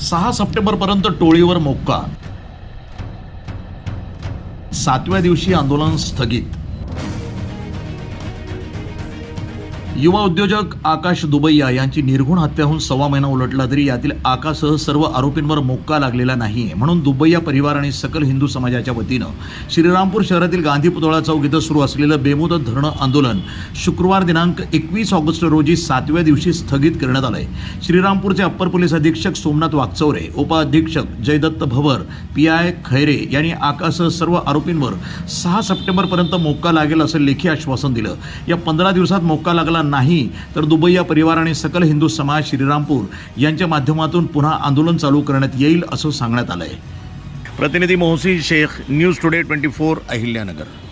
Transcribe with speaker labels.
Speaker 1: 6 सप्टेंबरपर्यंत टोळीवर मोक्का. 7व्या दिवशी आंदोलन स्थगित. युवा उद्योजक आकाश दुबैया यांची निर्घुण हत्या होऊन 1.25 महिना उलटला तरी यातील आकाशसह सर्व आरोपींवर मोक्का लागलेला नाहीये, म्हणून दुबैया परिवार आणि सकल हिंदू समाजाच्या वतीनं श्रीरामपूर शहरातील गांधी पुतळा चौक इथं सुरू असलेलं बेमुदत धरणं आंदोलन शुक्रवार दिनांक 21 ऑगस्ट रोजी 7व्या दिवशी स्थगित करण्यात आलंय. श्रीरामपूरचे अप्पर पोलीस अधीक्षक सोमनाथ वागचौरे, उपअधीक्षक जयदत्त भवर, PI खैरे यांनी आकाशसह सर्व आरोपींवर 6 सप्टेंबरपर्यंत मोक्का लागेल असं लेखी आश्वासन दिलं. या 15 दिवसात मोक्का लागला नाही तर दुबैया परिवार आणि सकल हिंदू समाज श्रीरामपूर यांच्या माध्यमातून पुन्हा आंदोलन चालू करण्यात येईल असं सांगण्यात आलंय. प्रतिनिधी मोहसिन शेख, न्यूज टुडे 24, अहिल्यानगर.